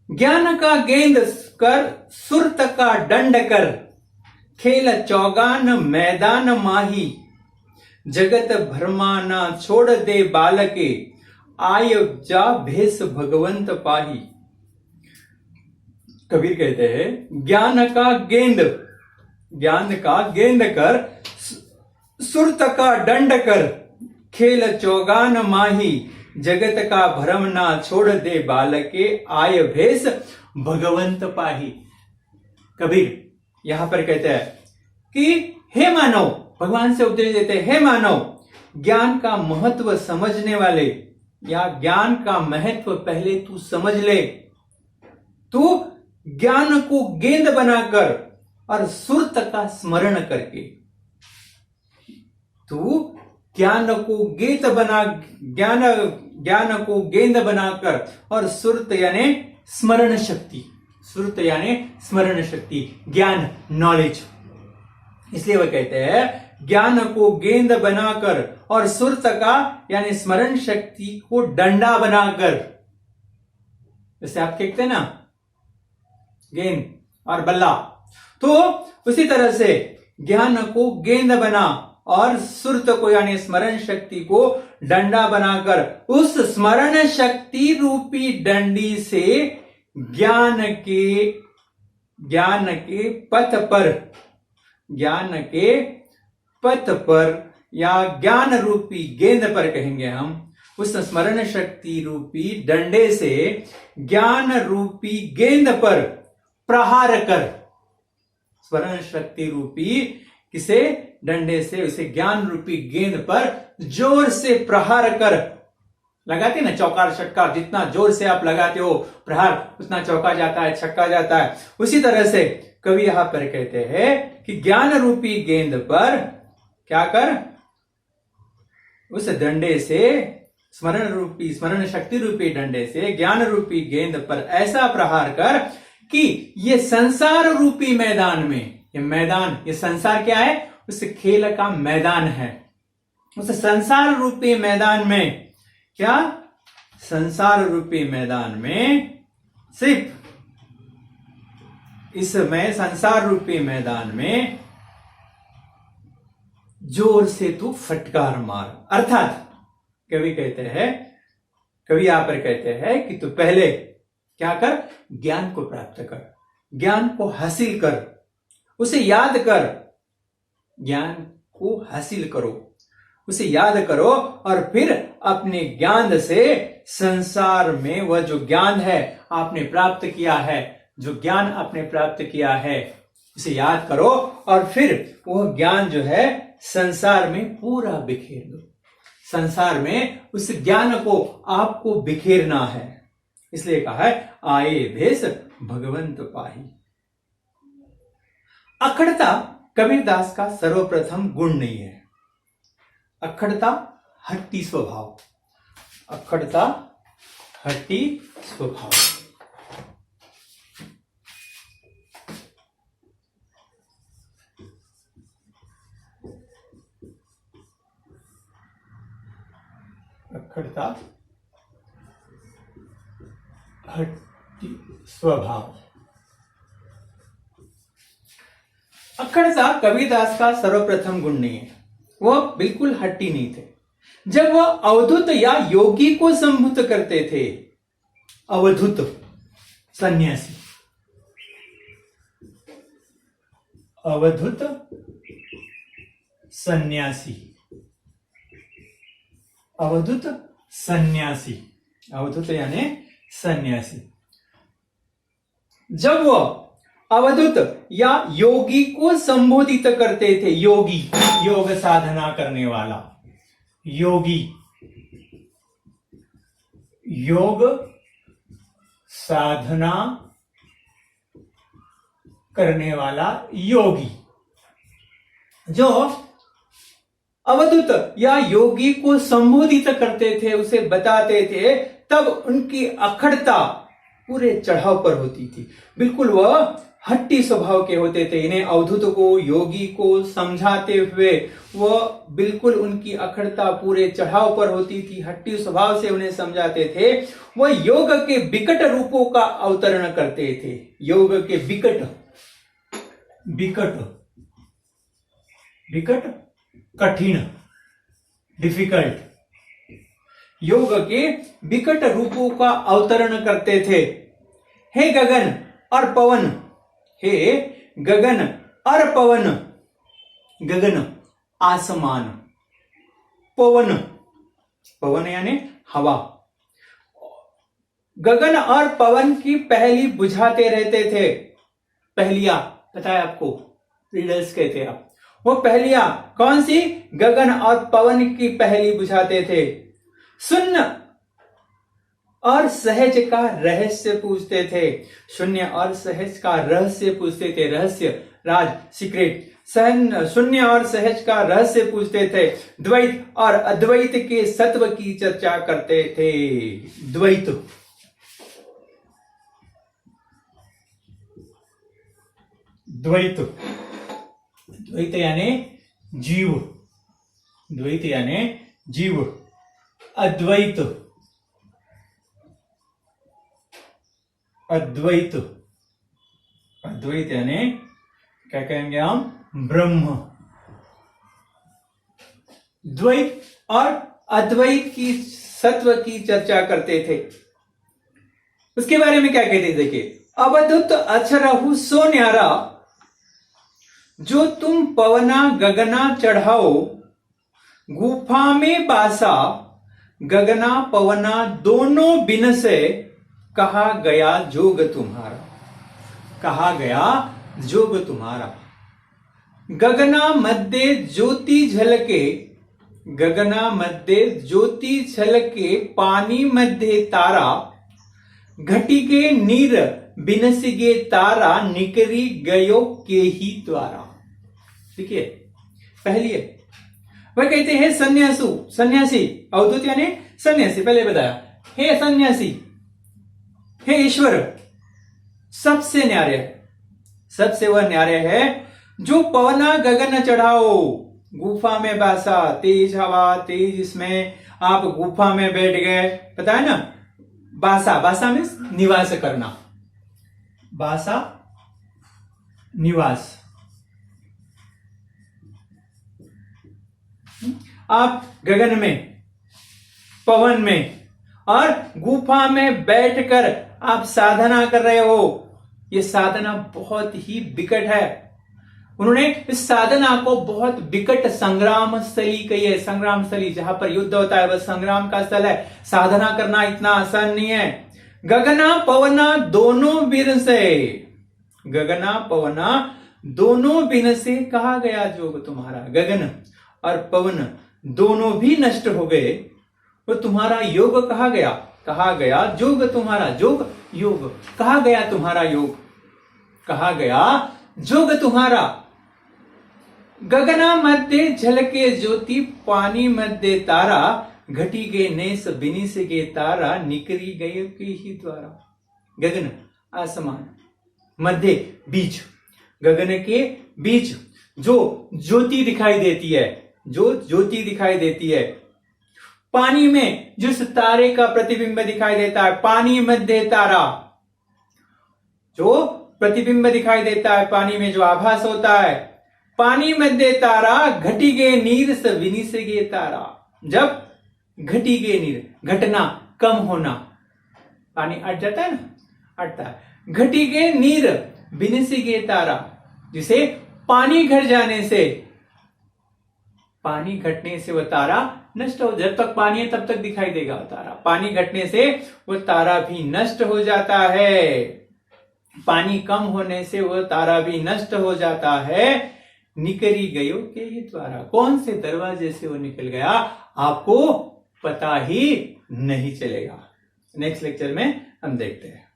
ज्ञान का गेंद कर सुरत का दंड कर, खेल चौगान मैदान माही, जगत भरमाना छोड़ दे बालके, आय जा भेष भगवंत पाही। कबीर कहते हैं ज्ञान का गेंद कर सुरत का दंड कर, खेल चौगान माही, जगत का भरम ना छोड़ दे बालके, आय भेष भगवंत पाही। कबीर यहां पर कहते हैं कि हे मानव, भगवान से उपदेश देते हैं, हे मानव, ज्ञान का महत्व समझने वाले या ज्ञान का महत्व पहले तू समझ ले। तू ज्ञान को गेंद बनाकर और सुरत का स्मरण करके, तू ज्ञान को गेंद बनाकर और सुरत यानी स्मरण शक्ति, ज्ञान, नॉलेज। इसलिए वह कहते हैं ज्ञान को गेंद बनाकर और सुरत का यानी स्मरण शक्ति को डंडा बनाकर, जैसे आप कहते हैं ना गेंद और बल्ला, तो उसी तरह से ज्ञान को गेंद बना और सुरत को यानी स्मरण शक्ति को डंडा बनाकर उस स्मरण शक्ति रूपी डंडी से ज्ञान के पथ पर या ज्ञान रूपी गेंद पर कहेंगे हम, उस स्मरण शक्ति रूपी डंडे से ज्ञान रूपी गेंद पर प्रहार कर, स्मरण शक्ति रूपी किसे डंडे से उसे ज्ञान रूपी गेंद पर जोर से प्रहार कर, लगाते ना चौकार छक्का, जितना जोर से आप लगाते हो प्रहार उतना चौका जाता है, छक्का जाता है। उसी तरह से कवि यहां पर कहते हैं कि ज्ञान रूपी गेंद पर क्या कर, उस डंडे से स्मरण शक्ति रूपी डंडे से ज्ञान रूपी गेंद पर ऐसा प्रहार कर कि ये संसार रूपी मैदान में, ये संसार क्या है, उस खेल का मैदान है। उस संसार रूपी मैदान में क्या, संसार रूपी मैदान में सिर्फ इसमें संसार रूपी मैदान में जोर से तू फटकार मार। अर्थात कवि यहां पर कहते हैं कि तू पहले क्या कर, ज्ञान को प्राप्त कर, ज्ञान को हासिल कर, उसे याद कर, ज्ञान को हासिल करो, उसे याद करो और फिर अपने ज्ञान से संसार में वह जो ज्ञान है आपने प्राप्त किया है, जो ज्ञान आपने प्राप्त किया है उसे याद करो और फिर वह ज्ञान जो है संसार में पूरा बिखेर दो। संसार में उस ज्ञान को आपको बिखेरना है, इसलिए कहा है आए भेष भगवंत पाही। अखड़ता कबीरदास का सर्वप्रथम गुण नहीं है। अखड़ता हट्टी स्वभाव, अखड़ता हट्टी स्वभाव। अखड़ता हट्टी स्वभाव। अखड़ता कबीरदास का सर्वप्रथम गुण नहीं है। वह बिल्कुल हट्टी नहीं थे। जब वह अवधूत या योगी को संबोधित करते थे, अवधूत सन्यासी, अवधूत सन्यासी, अवधूत सन्यासी, अवधूत यानी सन्यासी। जब वह अवधूत या योगी को संबोधित करते थे, योगी योग साधना करने वाला, योगी योग साधना करने वाला योगी, जो अवधूत या योगी को संबोधित करते थे, उसे बताते थे, तब उनकी अखड़ता पूरे चढ़ाव पर होती थी। बिल्कुल वह हट्टी स्वभाव के होते थे। इन्हें अवधूत को, योगी को समझाते हुए वह बिल्कुल उनकी अखड़ता पूरे चढ़ाव पर होती थी। हट्टी स्वभाव से उन्हें समझाते थे। वह योग के विकट रूपों का अवतरण करते थे। योग के विकट कठिन, डिफिकल्ट, योग के विकट रूपों का अवतरण करते थे। हे गगन और पवन, हे गगन और पवन, गगन आसमान, पवन, पवन यानी हवा, गगन और पवन की पहली बुझाते रहते थे। पहलिया पता है आपको, रीडर्स कहते हैं आप, वो पहलिया कौन सी? गगन और पवन की पहली बुझाते थे। शून्य और सहज का रहस्य पूछते थे। शून्य और सहज का रहस्य पूछते थे। रहस्य, राज, सीक्रेट। शून्य और सहज का रहस्य पूछते थे। द्वैत और अद्वैत के सत्व की चर्चा करते थे। द्वैत, द्वैत, द्वैत यानी जीव, द्वैत यानी जीव। अद्वैत, अद्वैत, अद्वैत यानी क्या कहेंगे हम? ब्रह्म। द्वैत और अद्वैत की सत्व की चर्चा करते थे। उसके बारे में क्या कहते थे? देखिए, अवधूत अक्षरहु सो न्यारा, जो तुम पवना गगना चढ़ाओ, गुफा में बासा गगना पवना दोनों बिन से, कहा गया जोग तुम्हारा, कहा गया जोग तुम्हारा। गगना मध्य ज्योति झलके, गगना मध्य ज्योति झलके, पानी मध्य तारा, घटिगे नीर बिनसिगे तारा, निकरी गयो के ही द्वारा। देखिए, पहली है वह कहते हैं सन्यासु, सन्यासी, अवधूत यानी सन्यासी, पहले बताया। हे सन्यासी, हे ईश्वर, सबसे न्यारे है, सबसे वह न्यारे है जो पवना गगन चढ़ाओ, गुफा में बासा, तेज हवा, तेज इसमें आप गुफा में बैठ गए, पता है ना? बासा, बासा मीन्स निवास करना, बासा निवास। आप गगन में, पवन में और गुफा में बैठकर आप साधना कर रहे हो। यह साधना बहुत ही विकट है। उन्होंने इस साधना को बहुत विकट संग्राम स्थली कही है। संग्राम स्थली, जहां पर युद्ध होता है, वह संग्राम का स्थल है। साधना करना इतना आसान नहीं है। गगना पवना दोनों बिन से, गगना पवना दोनों बिन से, कहा गया जोग तुम्हारा। गगन और पवन दोनों भी नष्ट हो गए, वो तुम्हारा योग कहा गया, कहा गया जोग तुम्हारा। जोग, योग, कहा गया तुम्हारा योग, कहा गया जोग तुम्हारा। गगना मध्य झलके ज्योति, पानी मध्य तारा, घटी गे नेस बिनिस गे तारा, निकरी गए के ही द्वारा। गगन आसमान, मध्य बीच, गगन के बीच जो ज्योति दिखाई देती है, जो ज्योति दिखाई देती है। पानी में जिस तारे का प्रतिबिंब दिखाई देता है, पानी मध्य तारा, जो प्रतिबिंब दिखाई देता है पानी में, जो आभास होता है, पानी मध्य तारा, घटी गे नीर स विनिस गे तारा। जब घटी गे नीर, घटना, कम होना, पानी अट जाता है ना, अटता है। घटी गे नीर बिनिस गे तारा, जिसे पानी घट जाने से, पानी घटने से वह तारा नष्ट हो, जब तक पानी है तब तक दिखाई देगा तारा, पानी घटने से वह तारा भी नष्ट हो जाता है। पानी कम होने से वह तारा भी नष्ट हो जाता है। निकरी गयो के ही द्वारा, कौन से दरवाजे से वो निकल गया आपको पता ही नहीं चलेगा। नेक्स्ट लेक्चर में हम देखते हैं।